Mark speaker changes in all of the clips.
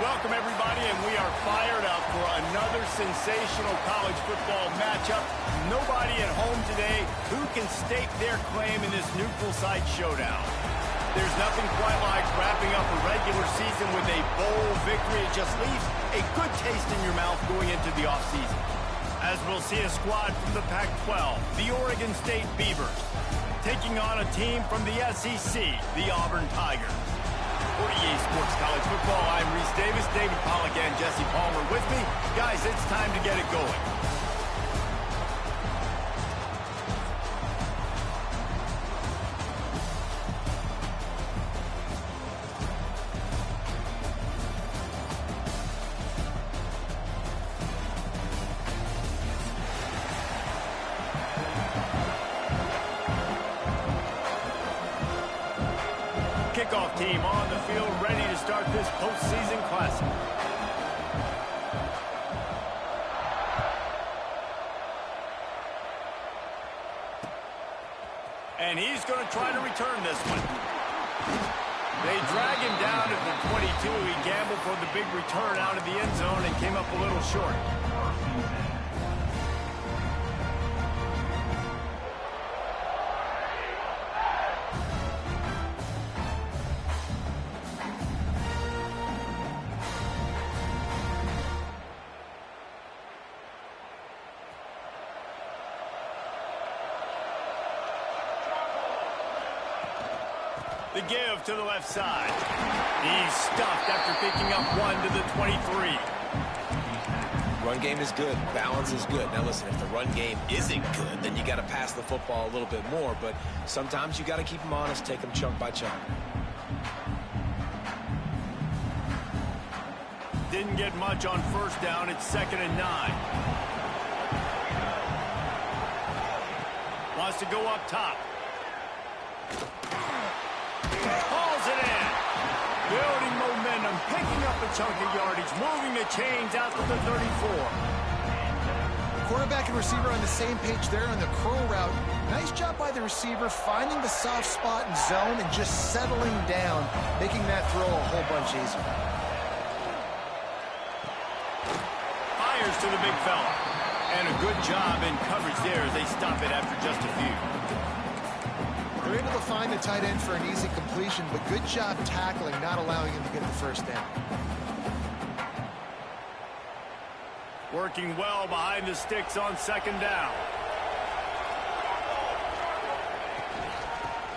Speaker 1: Welcome, everybody, and we are fired up for another sensational college football matchup. Nobody at home today who can stake their claim in this neutral site showdown. There's nothing quite like wrapping up a regular season with a bowl victory. It just leaves a good taste in your mouth going into the offseason. As we'll see a squad from the Pac-12, the Oregon State Beavers, taking on a team from the SEC, the Auburn Tigers. For EA Sports College Football, I'm Reese Davis, David Pollack, and Jesse Palmer with me. Guys, it's time to get it going. Kickoff team on the field, ready to start this postseason classic. And he's going to try to return this one. They drag him down at the 22. He gambled for the big return out of the end zone and came up a little short. The give to the left side. He's stuffed after picking up one to the 23.
Speaker 2: Run game is good. Balance is good. Now listen, if the run game isn't good, then you got to pass the football a little bit more. But sometimes you got to keep them honest, take them chunk by chunk.
Speaker 1: Didn't get much on first down. It's 2nd and 9. Wants to go up top. Hauls it in. Building momentum, picking up a chunk of yardage, moving the chains out to the 34.
Speaker 3: Quarterback and receiver on the same page there on the curl route. Nice job by the receiver finding the soft spot in zone and just settling down, making that throw a whole bunch easier.
Speaker 1: Fires to the big fella. And a good job in coverage there as they stop it after just a few.
Speaker 3: They're able to find the tight end for an easy completion, but good job tackling, not allowing him to get the first down.
Speaker 1: Working well behind the sticks on 2nd down.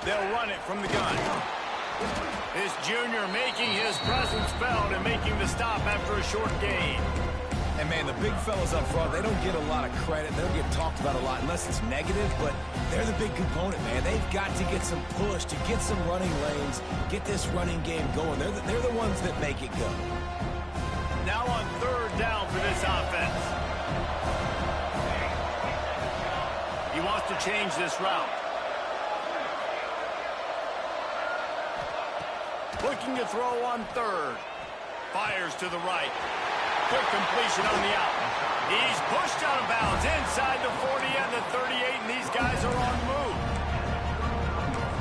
Speaker 1: They'll run it from the gun. This junior making his presence felt and making the stop after a short gain.
Speaker 4: And, man, the big fellas up front, they don't get a lot of credit. They don't get talked about a lot unless it's negative, but they're the big component, man. They've got to get some push, to get some running lanes, get this running game going. They're the ones that make it go.
Speaker 1: Now on 3rd down for this offense. He wants to change this route. Looking to throw on 3rd. Fires to the right. Quick completion on the out. He's pushed out of bounds inside the 40 and the 38, and these guys are on the move.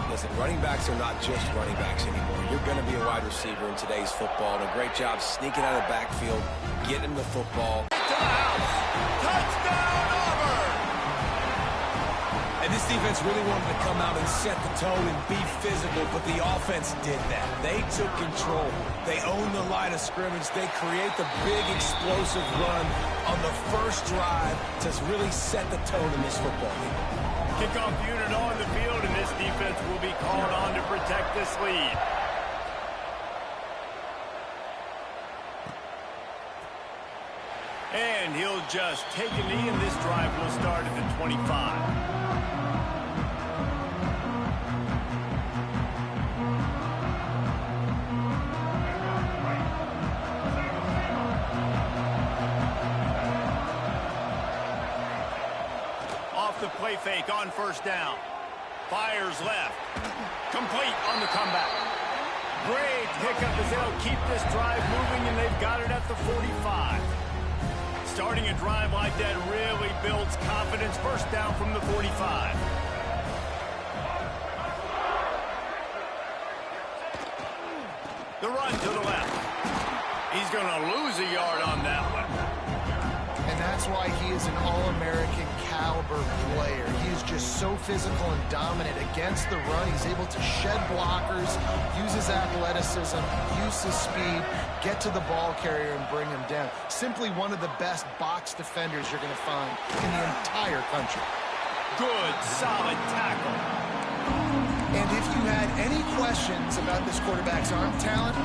Speaker 2: Listen, running backs are not just running backs anymore. You're going to be a wide receiver in today's football, and a great job sneaking out of the backfield, getting the football.
Speaker 1: To the house. Touchdown, Auburn!
Speaker 4: And this defense really wanted to come out and set the tone and be physical, but the offense did that. They took control. They owned the line of scrimmage. They create the big explosive run on the first drive to really set the tone in this football game.
Speaker 1: Kickoff unit on the field, and this defense will be called on to protect this lead. And he'll just take a knee, and this drive will start at the 25. The play fake on 1st down. Fires left. Complete on the comeback. Great pickup as they'll keep this drive moving, and they've got it at the 45. Starting a drive like that really builds confidence. 1st down from the 45. The run to the left. He's going to lose a yard on that one.
Speaker 3: And that's why he is an All-American caliber player. He is just so physical and dominant against the run. He's able to shed blockers, use his athleticism, use his speed, get to the ball carrier and bring him down. Simply one of the best box defenders you're going to find in the entire country.
Speaker 1: Good, solid tackle.
Speaker 3: And if you had any questions about this quarterback's arm talent,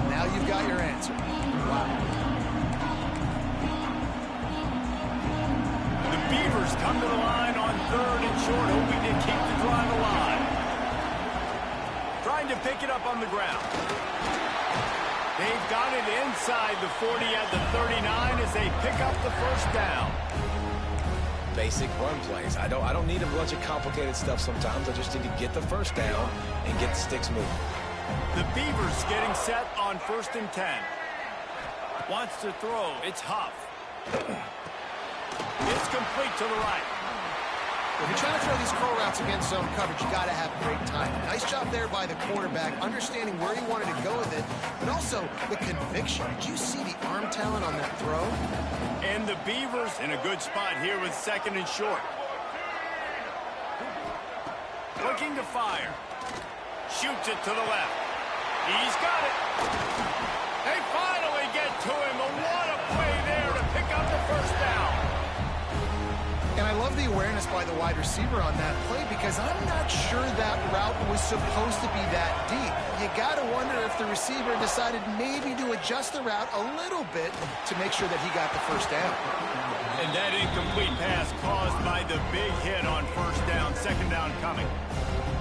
Speaker 3: now you've got your answer. Wow.
Speaker 1: The Beavers come to the line on 3rd and short, hoping to keep the drive alive. Trying to pick it up on the ground. They've got it inside the 40 at the 39 as they pick up the first down.
Speaker 2: Basic run plays. I don't need a bunch of complicated stuff sometimes. I just need to get the first down and get the sticks moving.
Speaker 1: The Beavers getting set on 1st and 10. Wants to throw. It's Huff. It's complete to the right.
Speaker 3: If you're trying to throw these curl routes against zone coverage, you got to have great timing. Nice job there by the quarterback, understanding where he wanted to go with it, but also the conviction. Did you see the arm talent on that throw?
Speaker 1: And the Beavers in a good spot here with 2nd and short. Looking to fire. Shoots it to the left. He's got it. They finally get to him. And what a play there to pick up the first down.
Speaker 3: And I love the awareness by the wide receiver on that play because I'm not sure that route was supposed to be that deep. You got to wonder if the receiver decided maybe to adjust the route a little bit to make sure that he got the first down.
Speaker 1: And that incomplete pass caused by the big hit on 1st down, 2nd down coming.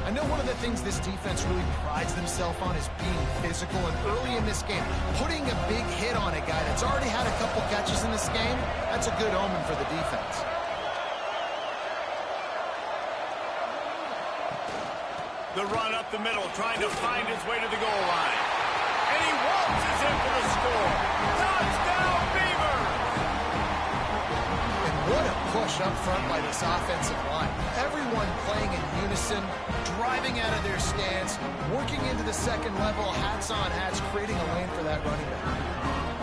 Speaker 3: I know one of the things this defense really prides themselves on is being physical, and early in this game, putting a big hit on a guy that's already had a couple catches in this game, that's a good omen for the defense.
Speaker 1: The run up the middle, trying to find his way to the goal line. And he waltzes in for the score. Touchdown, Beavers!
Speaker 3: And what a push up front by this offensive line. Everyone playing in unison, driving out of their stance, working into the second level, hats on hats, creating a lane for that running back.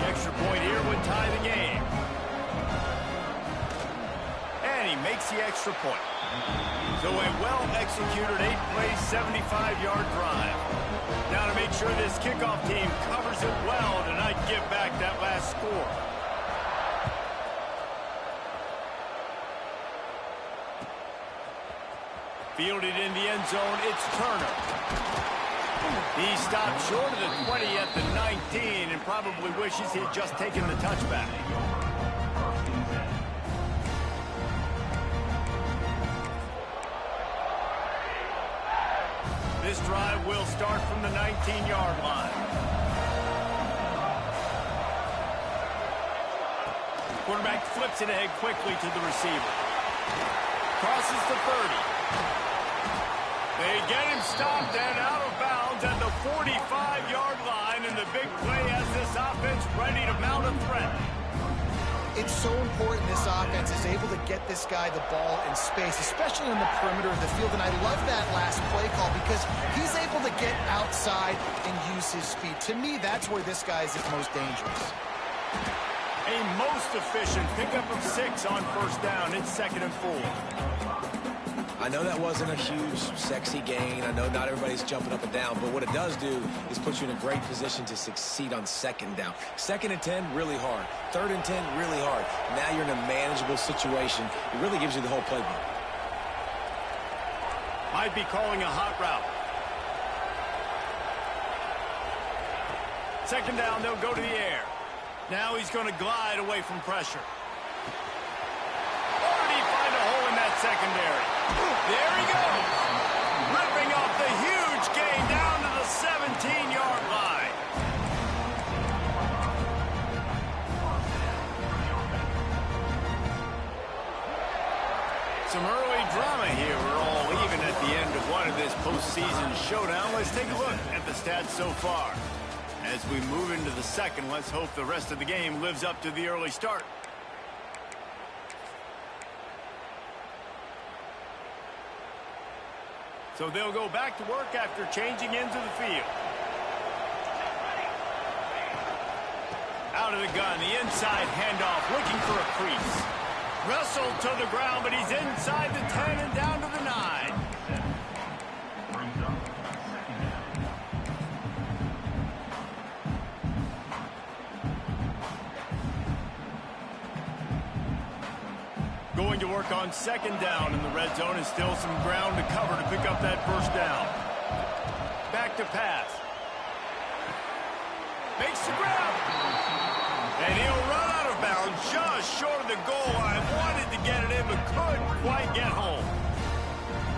Speaker 1: The extra point here would tie the game. And he makes the extra point. So a well-executed 8-play, 75-yard drive. Now to make sure this kickoff team covers it well to not give back that last score. Fielded in the end zone, it's Turner. He stopped short of the 20 at the 19 and probably wishes he had just taken the touchback. This drive will start from the 19-yard line. Quarterback flips it ahead quickly to the receiver. Crosses the 30. They get him stopped and out of bounds at the 45-yard line, and the big play has this offense ready to mount a threat.
Speaker 3: It's so important this offense is able to get this guy the ball in space, especially on the perimeter of the field. And I love that last play call because he's able to get outside and use his speed. To me, that's where this guy is the most dangerous.
Speaker 1: A most efficient pickup of 6 on 1st down. It's 2nd and 4.
Speaker 2: I know that wasn't a huge, sexy gain. I know not everybody's jumping up and down, but what it does do is put you in a great position to succeed on 2nd down. 2nd and 10, really hard. 3rd and 10, really hard. Now you're in a manageable situation. It really gives you the whole playbook.
Speaker 1: Might be calling a hot route. 2nd down, they'll go to the air. Now he's going to glide away from pressure. Or did he find a hole in that secondary? There he goes. Ripping off the huge gain down to the 17-yard line. Some early drama here. We're all even at the end of one of this postseason showdown. Let's take a look at the stats so far. As we move into the second, let's hope the rest of the game lives up to the early start. So they'll go back to work after changing into the field. Out of the gun, the inside handoff, looking for a crease. Wrestled to the ground, but he's inside the 10 and down to the 9. Going to work on second down in the red zone, and still some ground to cover to pick up that first down. Back to pass. Makes the grab. And he'll run out of bounds just short of the goal line. Wanted to get it in, but couldn't quite get home.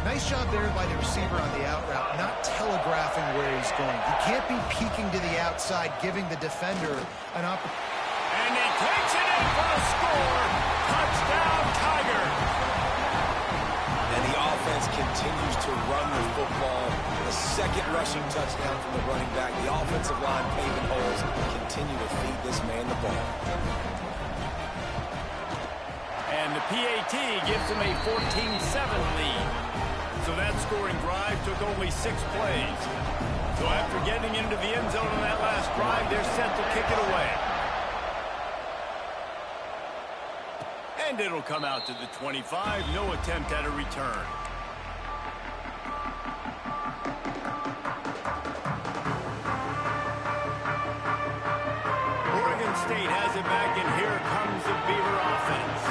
Speaker 3: Nice job there by the receiver on the out route, not telegraphing where he's going. He can't be peeking to the outside, giving the defender an opportunity.
Speaker 1: And he takes it in for a score. Touchdown, Tigers.
Speaker 2: And the offense continues to run the football. The second rushing touchdown from the running back. The offensive line paving holes. Continue to feed this man the ball.
Speaker 1: And the PAT gives them a 14-7 lead. So that scoring drive took only 6 plays. So after getting into the end zone on that last drive, they're set to kick it away. And it'll come out to the 25. No attempt at a return. Oregon State has it back, and here comes the Beaver offense.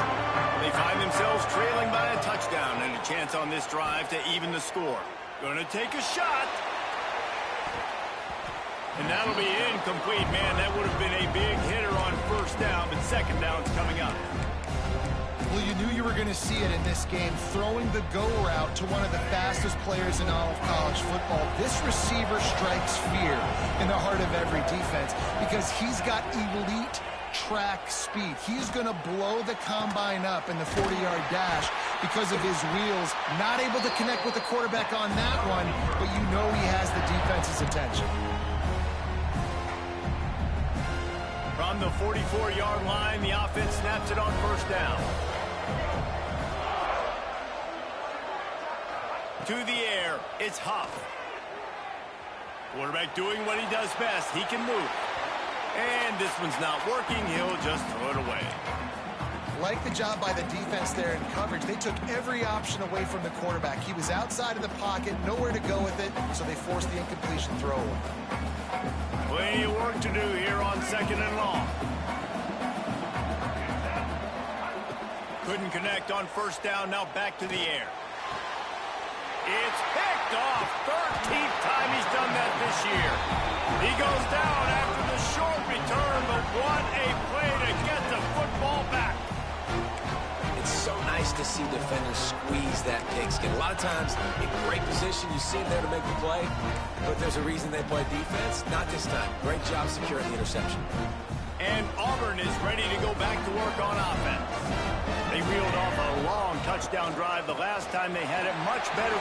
Speaker 1: They find themselves trailing by a touchdown and a chance on this drive to even the score. Gonna take a shot. And that'll be incomplete. Man, that would have been a big hitter on first down, but second down's coming up.
Speaker 3: Well, you knew you were going to see it in this game, throwing the go route to one of the fastest players in all of college football. This receiver strikes fear in the heart of every defense because he's got elite track speed. He's going to blow the combine up in the 40-yard dash because of his wheels. Not able to connect with the quarterback on that one, but you know he has the defense's attention.
Speaker 1: From the 44-yard line, the offense snaps it on first down. To the air, it's Huff. Quarterback doing what he does best. He can move. And this one's not working. He'll just throw it away.
Speaker 3: Like the job by the defense there in coverage. They took every option away from the quarterback. He was outside of the pocket, nowhere to go with it, so they forced the incompletion throwaway.
Speaker 1: Plenty of work to do here on second and long. Couldn't connect on first down. Now back to the air. It's picked off. 13th time he's done that this year. He goes down after the short return, but what a play to get the football back.
Speaker 2: It's so nice to see defenders squeeze that pigskin. A lot of times, in great position, you see him there to make the play, but there's a reason they play defense. Not this time. Great job securing the interception.
Speaker 1: And Auburn is ready to go back to work on offense. They reeled off a long touchdown drive the last time they had it. Much better.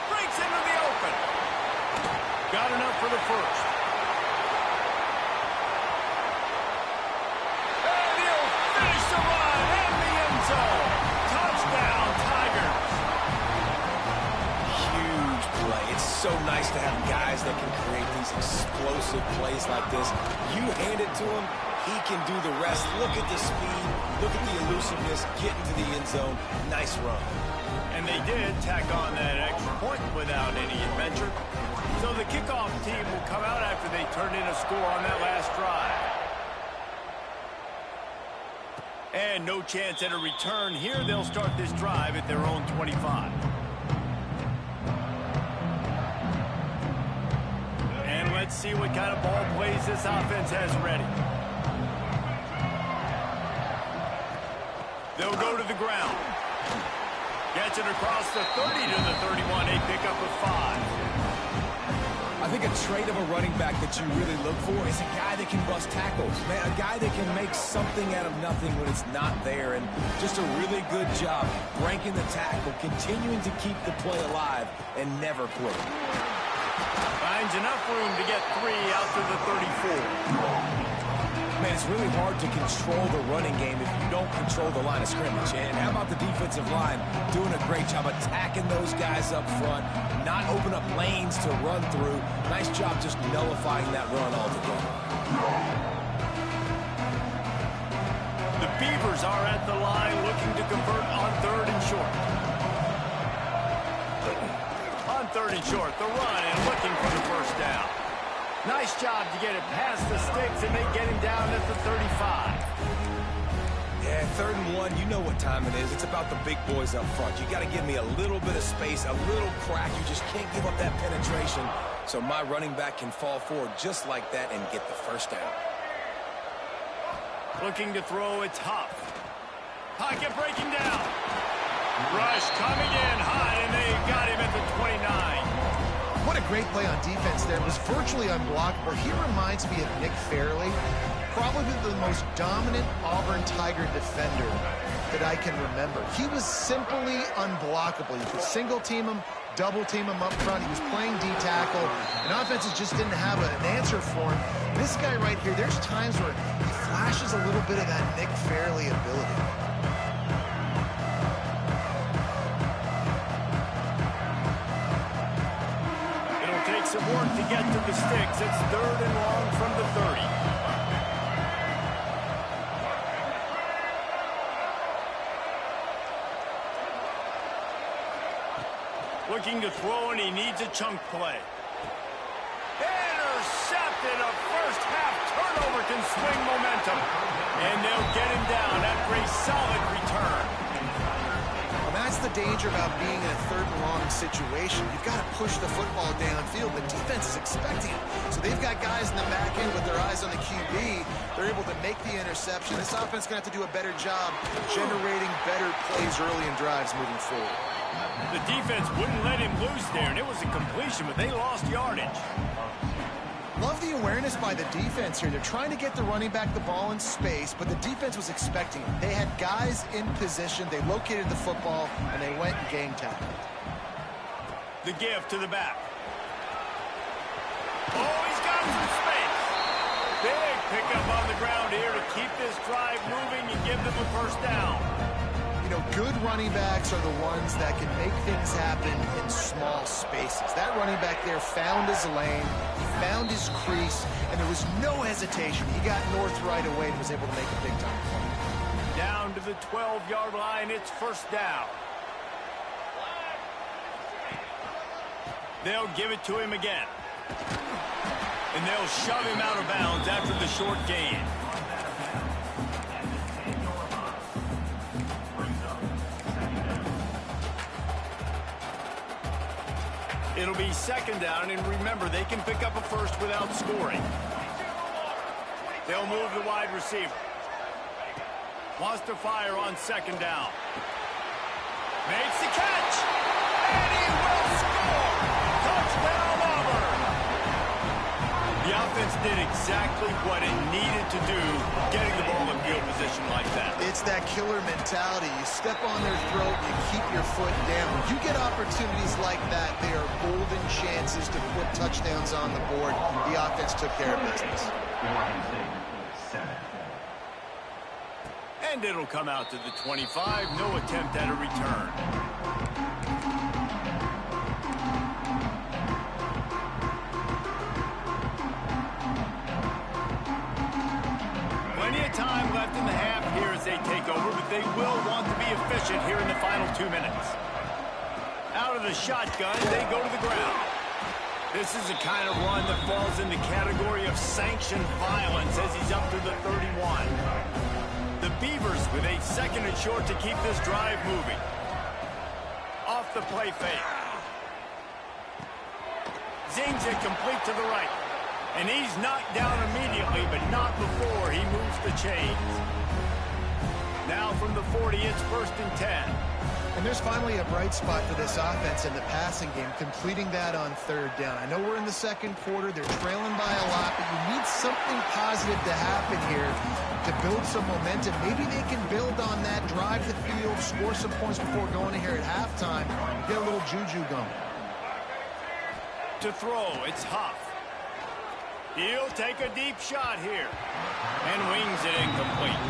Speaker 1: Breaks into the open. Got enough for the first. And he'll finish the run in the end zone. Touchdown, Tigers.
Speaker 2: Huge play. It's so nice to have guys that can create these explosive plays like this. You hand it to him, he can do the rest. Look at the speed. Look at the elusiveness. Get into the end zone. Nice run.
Speaker 1: And they did tack on that extra point without any adventure. So the kickoff team will come out after they turn in a score on that last drive. And no chance at a return here. They'll start this drive at their own 25. And let's see what kind of ball plays this offense has ready. They'll go to the ground. Gets it across the 30 to the 31. A pickup of 5.
Speaker 4: I think a trait of a running back that you really look for is a guy that can bust tackles. Man, a guy that can make something out of nothing when it's not there. And just a really good job breaking the tackle, continuing to keep the play alive, and never quit.
Speaker 1: Finds enough room to get 3 out to the 34.
Speaker 4: Man, it's really hard to control the running game if you don't control the line of scrimmage. And how about the defensive line doing a great job attacking those guys up front, not open up lanes to run through. Nice job just nullifying that run altogether.
Speaker 1: Beavers are at the line looking to convert on 3rd and short. On 3rd and short, the run and looking for the first down. Nice job to get it past the sticks, and they get him down at the 35.
Speaker 2: Yeah, 3rd and 1, you know what time it is. It's about the big boys up front. You got to give me a little bit of space, a little crack. You just can't give up that penetration, so my running back can fall forward just like that and get the first down.
Speaker 1: Looking to throw, it's Huff. Pocket breaking down. Rush coming in high, and they've got him at the 29.
Speaker 3: What a great play on defense there. It was virtually unblockable. He reminds me of Nick Fairley, probably the most dominant Auburn Tiger defender that I can remember. He was simply unblockable. You could single team him, double team him up front. He was playing D-tackle, and offenses just didn't have an answer for him. This guy right here, there's times where he flashes a little bit of that Nick Fairley ability.
Speaker 1: It'll take some work to get to the sticks. It's 3rd and long from the 30. Looking to throw, and he needs a chunk play. Intercepted. A first-half turnover can swing momentum. And they'll get him down after a solid return.
Speaker 3: Well, that's the danger about being in a 3rd and long situation. You've got to push the football downfield. The defense is expecting it. So they've got guys in the back end with their eyes on the QB. They're able to make the interception. This offense is going to have to do a better job generating better plays early in drives moving forward.
Speaker 1: The defense wouldn't let him loose there, and it was a completion, but they lost yardage.
Speaker 3: Love the awareness by the defense here. They're trying to get the running back the ball in space, but the defense was expecting it. They had guys in position. They located the football, and they went and game tackled.
Speaker 1: The give to the back. Oh, he's got some space. Big pickup on the ground here to keep this drive moving and give them a first down.
Speaker 3: You know, good running backs are the ones that can make things happen in small spaces. That running back there found his lane, he found his crease, and there was no hesitation. He got north right away and was able to make a big-time play.
Speaker 1: Down to the 12-yard line, it's first down. They'll give it to him again. And they'll shove him out of bounds after the short gain. It'll be 2nd down, and remember, they can pick up a first without scoring. They'll move the wide receiver. Wants to fire on 2nd down. Makes the catch, and he will score! Touchdown, Auburn! The offense did exactly what it needed to do, getting the ball in field position like that.
Speaker 3: It's that killer mentality. You step on their throat, you keep your foot down. When you get opportunities like that, they are golden chances to put touchdowns on the board. The offense took care of business.
Speaker 1: And it'll come out to the 25. No attempt at a return. Plenty of time left in the half here as they take over, but they will want to be efficient here in the final 2 minutes. Out of the shotgun, they go to the ground. This is the kind of run that falls in the category of sanctioned violence as he's up to the 31. The Beavers with a 2nd and short to keep this drive moving. Off the play fake. Zings it complete to the right. And he's knocked down immediately, but not before he moves the chains. Now from the 40, it's 1st and 10.
Speaker 3: And there's finally a bright spot for this offense in the passing game, completing that on 3rd down. I know we're in the 2nd quarter. They're trailing by a lot, but you need something positive to happen here to build some momentum. Maybe they can build on that, drive the field, score some points before going in here at halftime, get a little juju going.
Speaker 1: To throw, it's Huff. He'll take a deep shot here and wings it incomplete.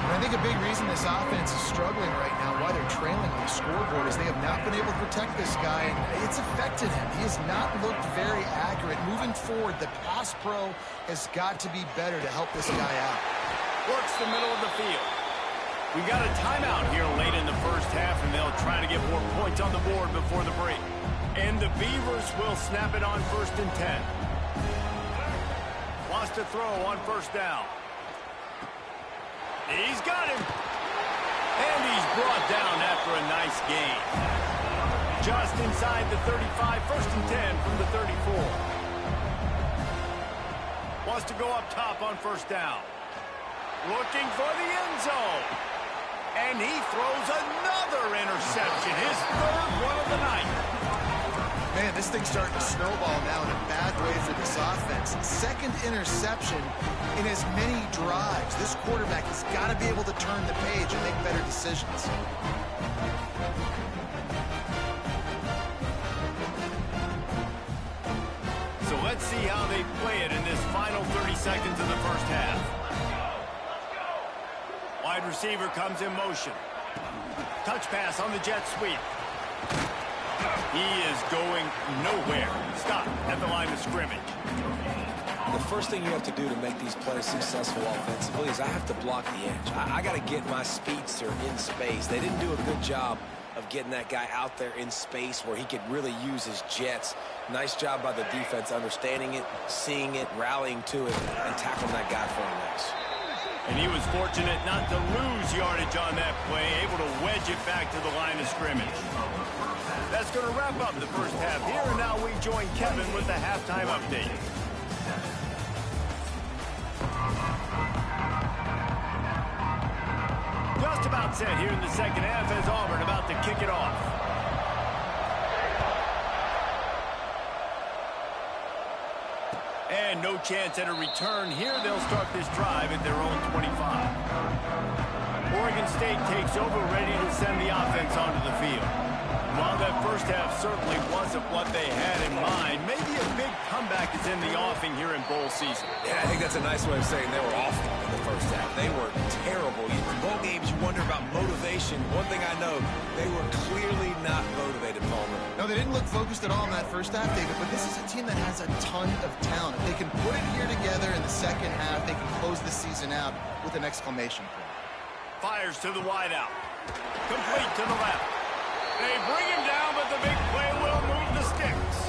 Speaker 3: And I think a big reason this offense is struggling right now, why they're trailing on the scoreboard, is they have not been able to protect this guy, and it's affected him. He has not looked very accurate. Moving forward, the pass pro has got to be better to help this guy out.
Speaker 1: Works the middle of the field. We got a timeout here late in the first half, and they'll try to get more points on the board before the break. And the Beavers will snap it on 1st and 10. Wants to throw on 1st down. He's got him. And he's brought down after a nice gain. Just inside the 35, 1st and 10 from the 34. Wants to go up top on 1st down. Looking for the end zone. And he throws another interception, his 3rd one of the night.
Speaker 3: Man, this thing's starting to snowball now in a bad way for this offense. 2nd interception in as many drives. This quarterback has got to be able to turn the page and make better decisions.
Speaker 1: So let's see how they play it in this final 30 seconds of the first half. Wide receiver comes in motion. Touch pass on the jet sweep. He is going nowhere. Stop at the line of scrimmage.
Speaker 2: The first thing you have to do to make these players successful offensively is I have to block the edge. I got to get my speedster in space. They didn't do a good job of getting that guy out there in space where he could really use his jets. Nice job by the defense understanding it, seeing it, rallying to it, and tackling that guy for a loss.
Speaker 1: And he was fortunate not to lose yardage on that play, able to wedge it back to the line of scrimmage. That's going to wrap up the first half here, and now we join Kevin with the halftime update. Just about set here in the second half as Auburn about to kick it off. And no chance at a return here. They'll start this drive at their own 25. Oregon State takes over, ready to send the offense onto the field. While that first half certainly wasn't what they had in mind, maybe a big comeback is in the offing here in bowl season.
Speaker 2: Yeah, I think that's a nice way of saying they were awful in the first half. They were terrible. In bowl games, you wonder about motivation. One thing I know, they were clearly not motivated, Palmer.
Speaker 3: No, they didn't look focused at all in that first half, David, but this is a team that has a ton of talent. If they can put it here together in the second half, they can close the season out with an exclamation point.
Speaker 1: Fires to the wideout. Complete to the left. They bring him down, but the big play will move the sticks.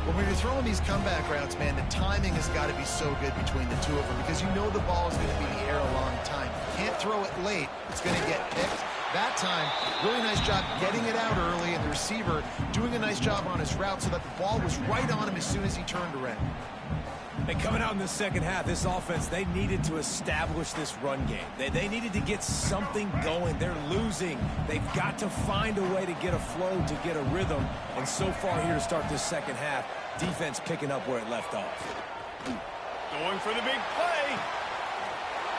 Speaker 3: Well, when you're throwing these comeback routes, man, the timing has got to be so good between the two of them because you know the ball is going to be in the air a long time. You can't throw it late. It's going to get picked. That time, really nice job getting it out early, and the receiver doing a nice job on his route so that the ball was right on him as soon as he turned around.
Speaker 4: And coming out in the second half, this offense, they needed to establish this run game. They needed to get something going. They're losing. They've got to find a way to get a flow, to get a rhythm. And so far here to start this second half, defense picking up where it left off.
Speaker 1: Going for the big play.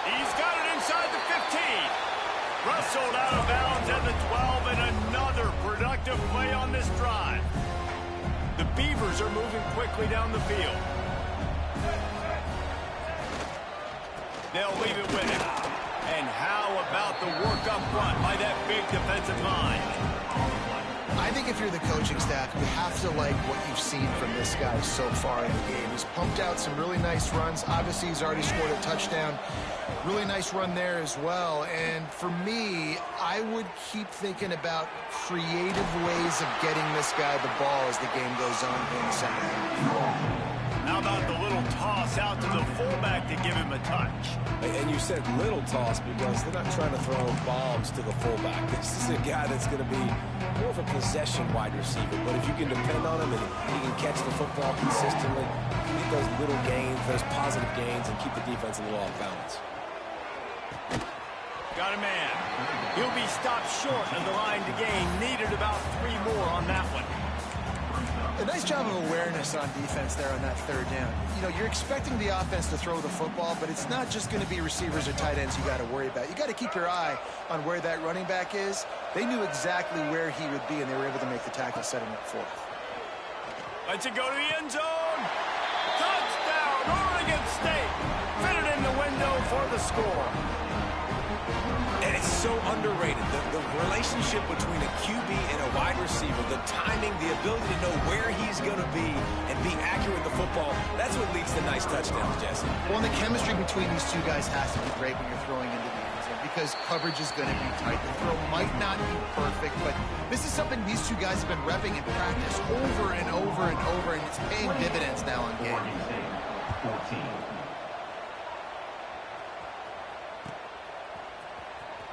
Speaker 1: He's got it inside the 15. Wrestled out of bounds at the 12, and another productive play on this drive. The Beavers are moving quickly down the field. They'll leave it with him. And how about the work up front by that big defensive line?
Speaker 3: I think if you're the coaching staff, you have to like what you've seen from this guy so far in the game. He's pumped out some really nice runs. Obviously, he's already scored a touchdown. Really nice run there as well. And for me, I would keep thinking about creative ways of getting this guy the ball as the game goes on in the second half.
Speaker 1: How about the little toss out to the fullback to give him a touch?
Speaker 2: And you said little toss because they're not trying to throw bombs to the fullback. This is a guy that's going to be more of a possession wide receiver. But if you can depend on him and he can catch the football consistently, get those little gains, those positive gains, and keep the defense a little off balance.
Speaker 1: Got a man. He'll be stopped short of the line to gain. Needed about 3 more on that one.
Speaker 3: A nice job of awareness on defense there on that third down. You know, you're expecting the offense to throw the football, but it's not just going to be receivers or tight ends you got to worry about. You got to keep your eye on where that running back is. They knew exactly where he would be, and they were able to make the tackle, setting up for it.
Speaker 1: Lets it go to the end zone. Touchdown, Oregon State. Fitted in the window for the score.
Speaker 2: And it's so underrated. The relationship between a QB and a wide receiver, the timing, the ability to know where he's going to be and be accurate with the football, that's what leads to nice touchdowns, Jesse.
Speaker 3: Well, and the chemistry between these two guys has to be great when you're throwing into the end zone because coverage is going to be tight. The throw might not be perfect, but this is something these two guys have been repping in practice over and over and over, and it's paying dividends now in game.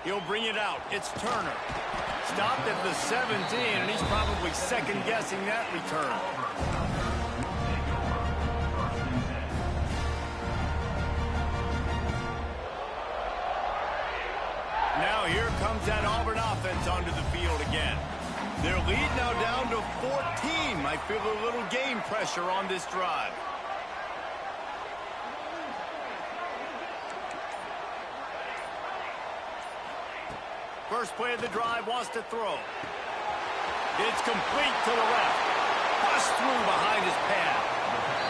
Speaker 1: He'll bring it out. It's Turner. Stopped at the 17, and he's probably second-guessing that return. Now here comes that Auburn offense onto the field again. Their lead now down to 14. Might feel a little game pressure on this drive. First play of the drive, wants to throw. It's complete to the left. Bust through behind his pad.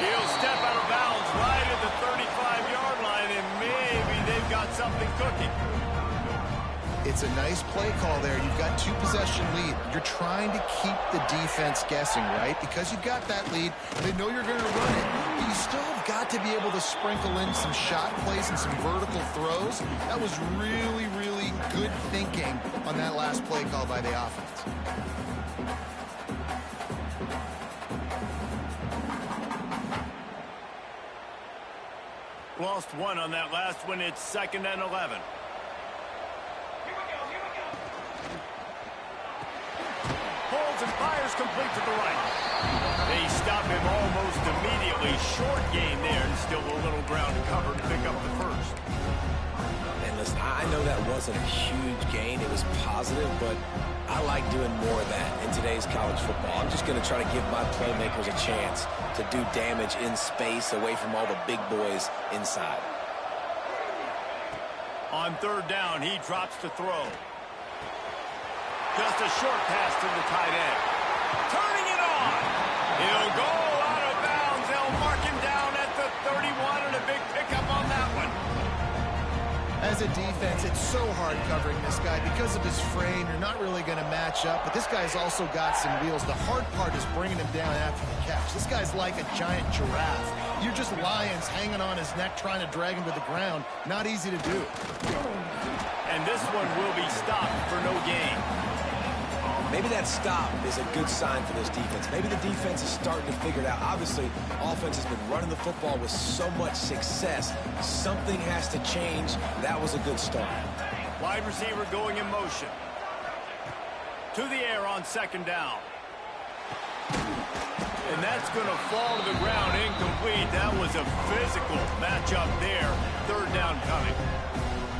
Speaker 1: He'll step out of bounds right at the 35-yard line, and maybe they've got something cooking.
Speaker 3: It's a nice play call there. You've got two-possession lead. You're trying to keep the defense guessing, right? Because you've got that lead, they know you're going to run it. But you still have got to be able to sprinkle in some shot plays and some vertical throws. That was really, really good thinking on that last play call by the offense.
Speaker 1: Lost one on that last one. It's 2nd and 11. Holds and fires complete to the right. They stop him almost immediately. Short gain there, and still a little ground to cover to pick up the first.
Speaker 2: And listen, I know that wasn't a huge gain. It was positive, but I like doing more of that in today's college football. I'm just going to try to give my playmakers a chance to do damage in space away from all the big boys inside.
Speaker 1: On 3rd down, he drops to throw. Just a short pass to the tight end. Turning it on. He'll go out of bounds. They'll mark him down at the 31, and a big pickup on that one.
Speaker 3: As a defense, it's so hard covering this guy. Because of his frame, you're not really going to match up, but this guy's also got some wheels. The hard part is bringing him down after the catch. This guy's like a giant giraffe. You're just lions hanging on his neck trying to drag him to the ground. Not easy to do.
Speaker 1: And this one will be stopped for no gain.
Speaker 2: Maybe that stop is a good sign for this defense. Maybe the defense is starting to figure it out. Obviously, offense has been running the football with so much success. Something has to change. That was a good start.
Speaker 1: Wide receiver going in motion. To the air on 2nd down. And that's going to fall to the ground incomplete. That was a physical matchup there. 3rd down coming.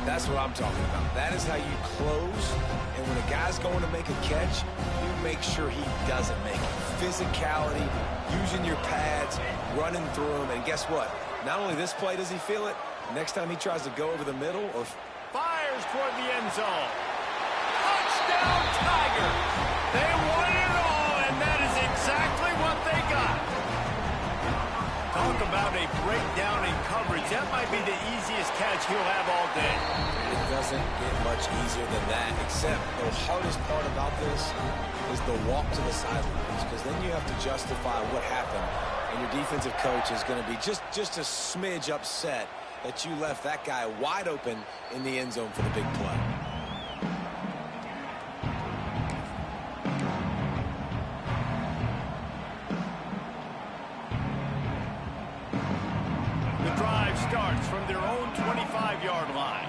Speaker 2: That's what I'm talking about. That is how you close. And when a guy's going to make a catch, you make sure he doesn't make it. Physicality, using your pads, running through them. And guess what? Not only this play does he feel it, next time he tries to go over the middle or
Speaker 1: fires toward the end zone. Touchdown, Tiger! They won it all, and that is exactly what they got. Talk about a breakdown in coverage. That might be the easiest catch he'll have all day.
Speaker 2: It doesn't get much easier than that, except the hardest part about this is the walk to the sidelines, because then you have to justify what happened, and your defensive coach is going to be just a smidge upset that you left that guy wide open in the end zone for the big play.
Speaker 1: The drive starts from their own 25-yard line.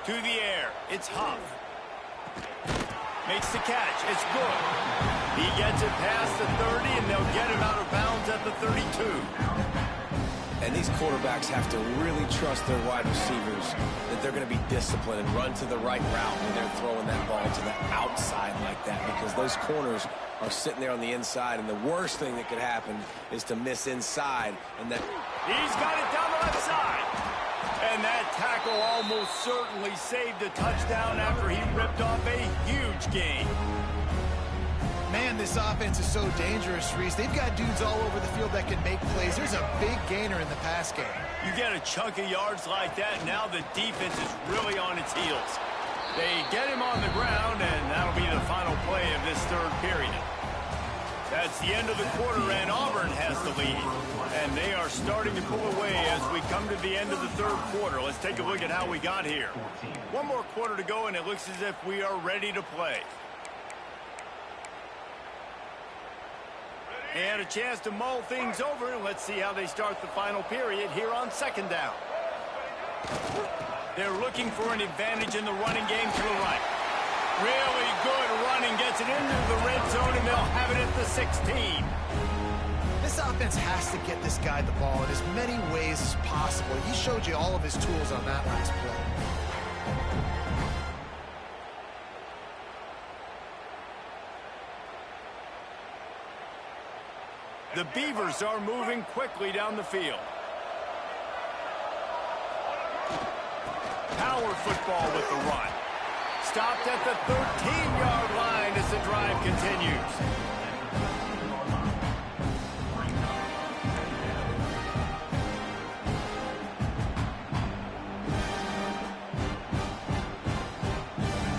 Speaker 1: To the air, it's Huff. Makes the catch, it's good. He gets it past the 30, and they'll get him out of bounds at the 32.
Speaker 2: And these quarterbacks have to really trust their wide receivers that they're going to be disciplined and run to the right route when they're throwing that ball to the outside like that, because those corners are sitting there on the inside, and the worst thing that could happen is to miss inside. And that
Speaker 1: he's got it down the left side. And that tackle almost certainly saved a touchdown after he ripped off a huge gain.
Speaker 3: Man, this offense is so dangerous, Reese. They've got dudes all over the field that can make plays. There's a big gainer in the pass game.
Speaker 1: You get a chunk of yards like that, now the defense is really on its heels. They get him on the ground, and that'll be the final play of this 3rd period. That's the end of the quarter, and Auburn has the lead. And they are starting to pull away as we come to the end of the third quarter. Let's take a look at how we got here. One more quarter to go, and it looks as if we are ready to play. And a chance to mull things over, and let's see how they start the final period here on second down. They're looking for an advantage in the running game to the right. Really good running, gets it into the red zone, and they'll have it at the 16.
Speaker 3: This offense has to get this guy the ball in as many ways as possible. He showed you all of his tools on that last play.
Speaker 1: The Beavers are moving quickly down the field. Power football with the run. Stopped at the 13-yard line as the drive continues.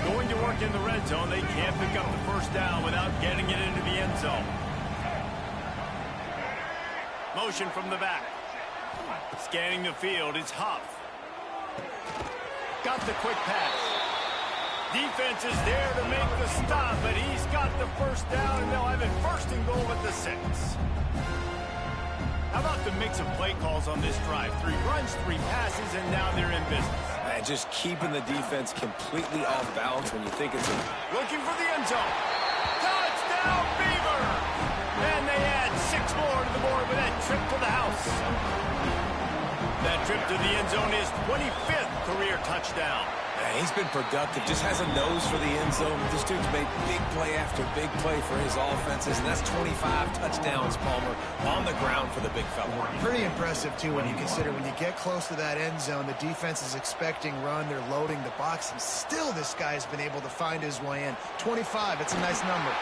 Speaker 1: Going to work in the red zone. They can't pick up the first down without getting it into the end zone. Motion from the back. Scanning the field, it's Huff. Got the quick pass. Defense is there to make the stop, but he's got the first down, and they'll have it first and goal at the 6. How about the mix of play calls on this drive? 3 runs, 3 passes, and now they're in business.
Speaker 2: And just keeping the defense completely off balance when you think it's a...
Speaker 1: Looking for the end zone. Touchdown, Beaver! And they add 6 more to the board with that trip to the house. That trip to the end zone is 25th career touchdown.
Speaker 2: Man, he's been productive, just has a nose for the end zone. This dude's made big play after big play for his offenses, and that's 25 touchdowns, Palmer, on the ground for the big fella.
Speaker 3: Pretty impressive, too, when you consider when you get close to that end zone, the defense is expecting run, they're loading the box, and still this guy's been able to find his way in. 25, it's a nice number.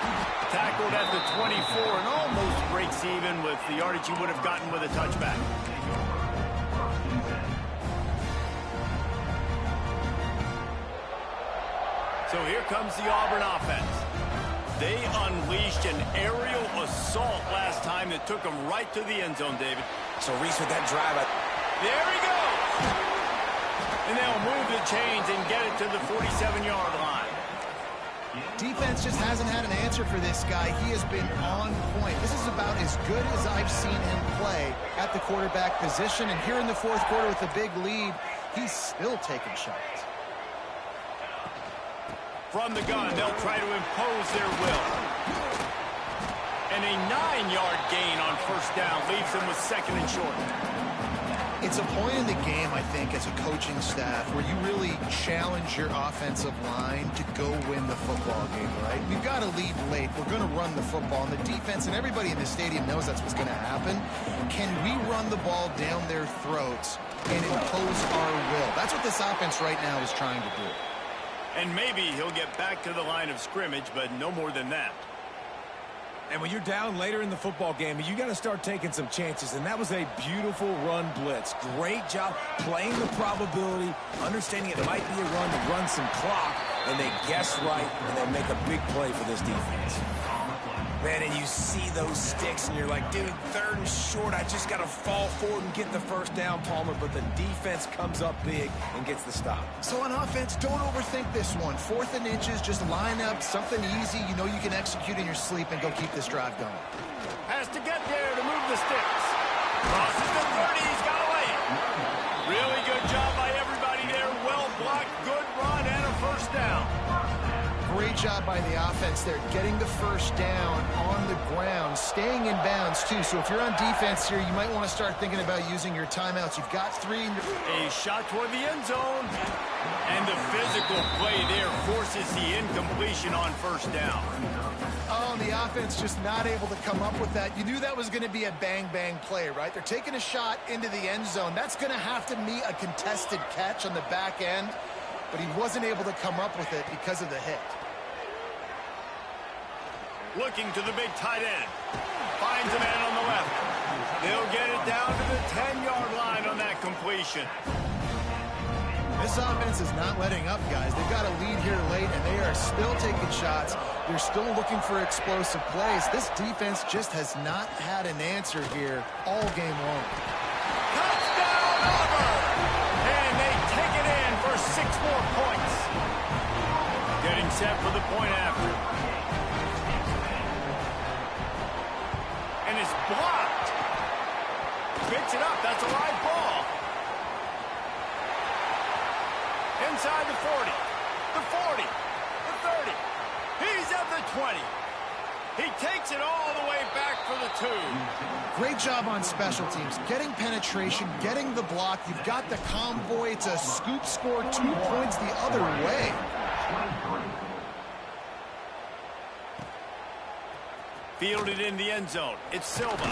Speaker 1: Tackled at the 24 and almost breaks even with the yardage he would have gotten with a touchback. So here comes the Auburn offense. They unleashed an aerial assault last time that took them right to the end zone, David.
Speaker 2: So Reese with that drive.
Speaker 1: There he goes. And they'll move the chains and get it to the 47-yard line.
Speaker 3: Defense just hasn't had an answer for this guy. He has been on point. This is about as good as I've seen him play at the quarterback position. And here in the fourth quarter with a big lead, he's still taking shots.
Speaker 1: From the gun, they'll try to impose their will. And a 9-yard gain on first down leaves them with second and short.
Speaker 3: It's a point in the game, I think, as a coaching staff where you really challenge your offensive line to go win the football game, right? We've got to lead late. We're going to run the football. And the defense and everybody in the stadium knows that's what's going to happen. Can we run the ball down their throats and impose our will? That's what this offense right now is trying to do.
Speaker 1: And maybe he'll get back to the line of scrimmage, but no more than that.
Speaker 2: And when you're down later in the football game, you got to start taking some chances. And that was a beautiful run blitz. Great job playing the probability, understanding it might be a run to run some clock, and they guess right, and they make a big play for this defense. Man, and you see those sticks, and you're like, dude, 3rd and short, I just got to fall forward and get the first down, Palmer, but the defense comes up big and gets the stop.
Speaker 3: So on offense, don't overthink this one. 4th and inches, just line up something easy you know you can execute in your sleep and go keep this drive going.
Speaker 1: Has to get there to move the sticks. Crosses the 30, he's got away. Really good job by everybody there. Well blocked, good run, and a first down.
Speaker 3: Great job by the offense there, getting the first down on the ground, staying in bounds, too. So if you're on defense here, you might want to start thinking about using your timeouts. You've got 3 in your...
Speaker 1: A shot toward the end zone. And the physical play there forces the incompletion on first down.
Speaker 3: Oh, the offense just not able to come up with that. You knew that was going to be a bang-bang play, right? They're taking a shot into the end zone. That's going to have to be a contested catch on the back end, but he wasn't able to come up with it because of the hit.
Speaker 1: Looking to the big tight end. Finds a man on the left. They'll get it down to the 10-yard line on that completion.
Speaker 3: This offense is not letting up, guys. They've got a lead here late, and they are still taking shots. They're still looking for explosive plays. This defense just has not had an answer here all game long.
Speaker 1: Touchdown, Auburn! And they take it in for 6 more points. Getting set for the point after. And it's blocked. Picks it up. That's a live ball. Inside the 40. The 40. The 30. He's at the 20. He takes it all the way back for the 2.
Speaker 3: Great job on special teams. Getting penetration, getting the block. You've got the convoy to scoop score 2 points the other way.
Speaker 1: Fielded in the end zone. It's Silva.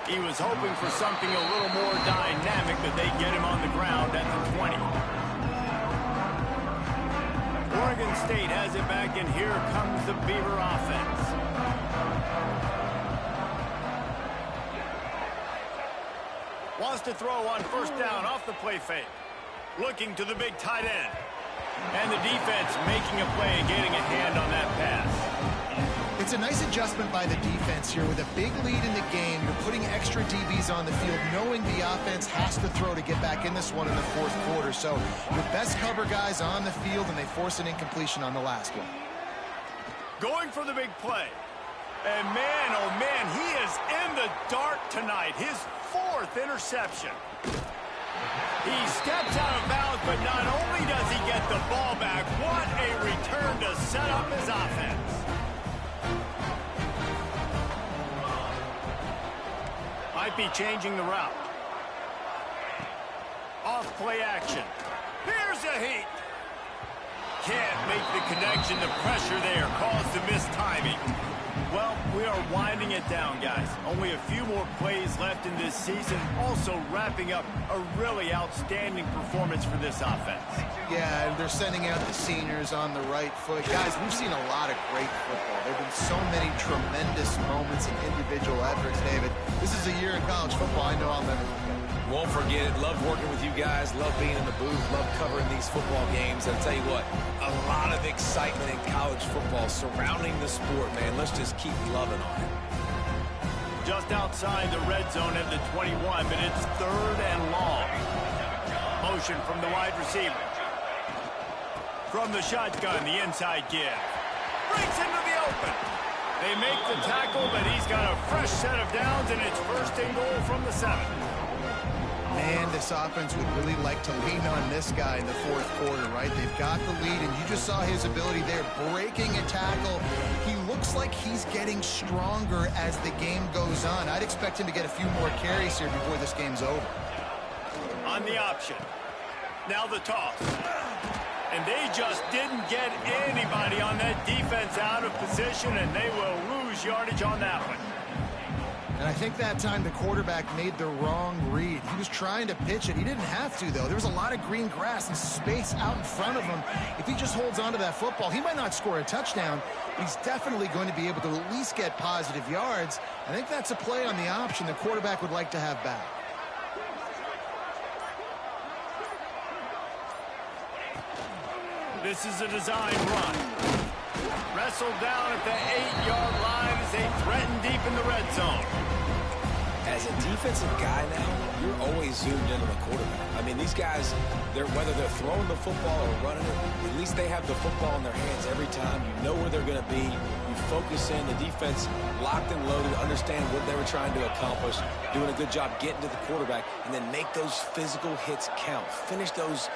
Speaker 1: He was hoping for something a little more dynamic, but they get him on the ground at the 20. Oregon State has it back, and here comes the Beaver offense. Wants to throw on first down off the play fake. Looking to the big tight end. And the defense making a play and getting a hand on that pass.
Speaker 3: It's a nice adjustment by the defense here. With a big lead in the game, you're putting extra DBs on the field, knowing the offense has to throw to get back in this one in the 4th quarter. So your best cover guys on the field, and they force an incompletion on the last one.
Speaker 1: Going for the big play. And man, oh man, he is in the dark tonight. His 4th interception. He steps out of bounds, but not only does he get the ball back, what a return to set up his offense. Might be changing the route. Off play action. Here's a heat. Can't make the connection. The pressure there caused the mistiming. Well, we are winding it down, guys. Only a few more plays left in this season. Also wrapping up a really outstanding performance for this offense.
Speaker 3: Yeah, and they're sending out the seniors on the right foot. Guys, we've seen a lot of great football. There have been so many tremendous moments and individual efforts, David. This is a year in college football I know I'll never forget.
Speaker 2: Won't forget it. Love working with you guys. Love being in the booth. Love covering these football games. I'll tell you what, a lot of excitement in college football surrounding the sport, man. Let's just keep loving on it.
Speaker 1: Just outside the red zone at the 21, but it's 3rd and long. Motion from the wide receiver. From the shotgun, the inside give. Breaks into the open. They make the tackle, but he's got a fresh set of downs, and it's 1st and goal from the 7.
Speaker 3: Man, this offense would really like to lean on this guy in the 4th quarter, right? They've got the lead, and you just saw his ability there, breaking a tackle. He looks like he's getting stronger as the game goes on. I'd expect him to get a few more carries here before this game's over.
Speaker 1: On the option. Now the toss. And they just didn't get anybody on that defense out of position, and they will lose yardage on that one.
Speaker 3: And I think that time the quarterback made the wrong read. He was trying to pitch it. He didn't have to, though. There was a lot of green grass and space out in front of him. If he just holds on to that football, he might not score a touchdown, but he's definitely going to be able to at least get positive yards. I think that's a play on the option the quarterback would like to have back.
Speaker 1: This is a design run. Wrestled down at the 8-yard line as they threaten deep in the red zone.
Speaker 2: As a defensive guy now, you're always zoomed into the quarterback. I mean, these guys, whether they're throwing the football or running it, at least they have the football in their hands every time. You know where they're going to be. You focus in. The defense locked and loaded, understand what they were trying to accomplish, doing a good job getting to the quarterback, and then make those physical hits count. Finish those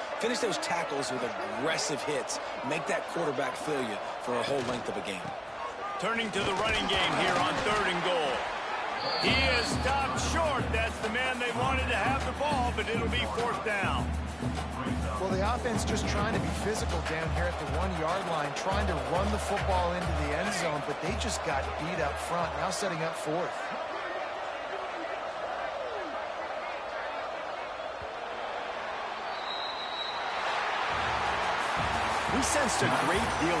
Speaker 2: tackles with aggressive hits. Make that quarterback feel you for a whole length of a game.
Speaker 1: Turning to the running game here on 3rd and goal. He is stopped short. That's the man they wanted to have the ball, but it'll be 4th down.
Speaker 3: Well, the offense just trying to be physical down here at the 1-yard line, trying to run the football into the end zone, but they just got beat up front, now setting up 4th.
Speaker 1: We sensed a great deal